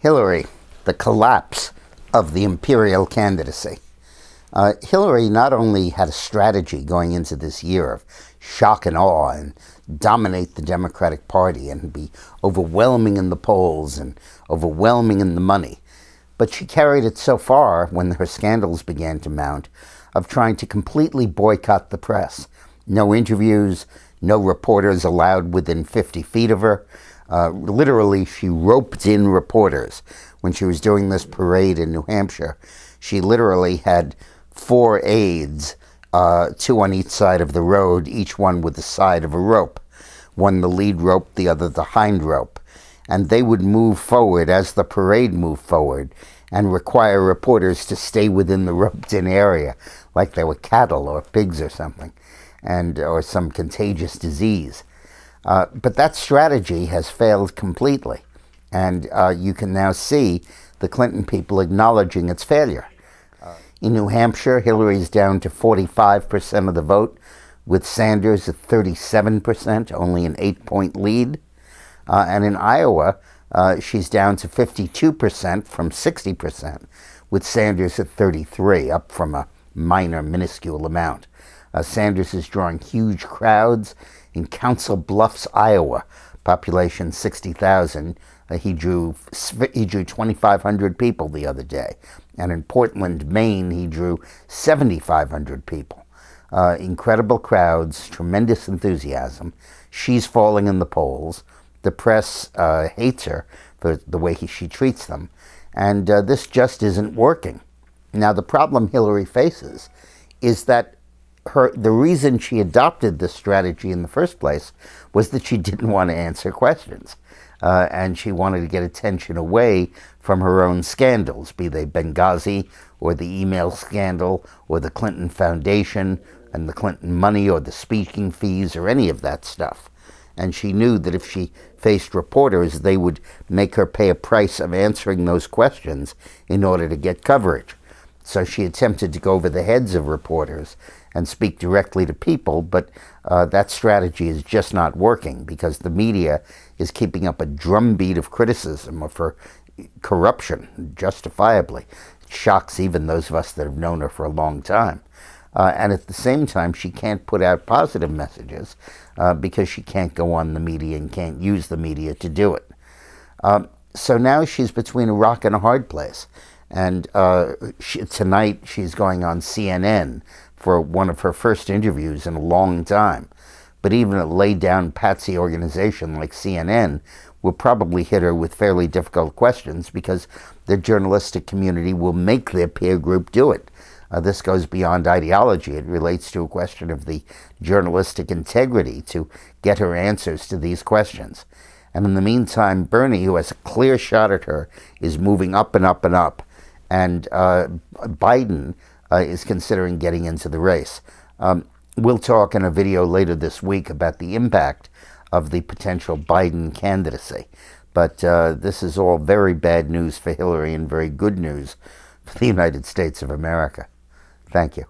Hillary, the collapse of the Imperial candidacy. Hillary not only had a strategy going into this year of shock and awe and dominate the Democratic Party and be overwhelming in the polls and overwhelming in the money, but she carried it so far when her scandals began to mount of trying to completely boycott the press. No interviews, no reporters allowed within 50 feet of her. Literally, she roped in reporters. When she was doing this parade in New Hampshire, she literally had 4 aides, 2 on each side of the road, each one with the side of a rope. One the lead rope, the other the hind rope. And they would move forward as the parade moved forward and require reporters to stay within the roped-in area, like they were cattle or pigs or something, or some contagious disease. But that strategy has failed completely, and you can now see the Clinton people acknowledging its failure. In New Hampshire, Hillary's down to 45% of the vote, with Sanders at 37%, only an 8-point lead. And in Iowa, she's down to 52% from 60%, with Sanders at 33%, up from a minuscule amount. Sanders is drawing huge crowds. In Council Bluffs, Iowa, population 60,000, he drew 2,500 people the other day. And in Portland, Maine, he drew 7,500 people. Incredible crowds, tremendous enthusiasm. She's falling in the polls. The press hates her for the way she treats them. And this just isn't working. Now, the problem Hillary faces is that the reason she adopted this strategy in the first place was that she didn't want to answer questions. And she wanted to get attention away from her own scandals, be they Benghazi or the email scandal or the Clinton Foundation and the Clinton money or the speaking fees or any of that stuff. And she knew that if she faced reporters, they would make her pay a price of answering those questions in order to get coverage. So she attempted to go over the heads of reporters and speak directly to people, but that strategy is just not working because the media is keeping up a drumbeat of criticism of her corruption, justifiably. It shocks even those of us that have known her for a long time. And at the same time, she can't put out positive messages because she can't go on the media and can't use the media to do it. So now she's between a rock and a hard place. And tonight she's going on CNN for one of her first interviews in a long time. But even a laid-down patsy organization like CNN will probably hit her with fairly difficult questions because the journalistic community will make their peer group do it. This goes beyond ideology. It relates to a question of the journalistic integrity to get her answers to these questions. And in the meantime, Bernie, who has a clear shot at her, is moving up and up and up. And Biden is considering getting into the race. We'll talk in a video later this week about the impact of the potential Biden candidacy. But this is all very bad news for Hillary and very good news for the United States of America. Thank you.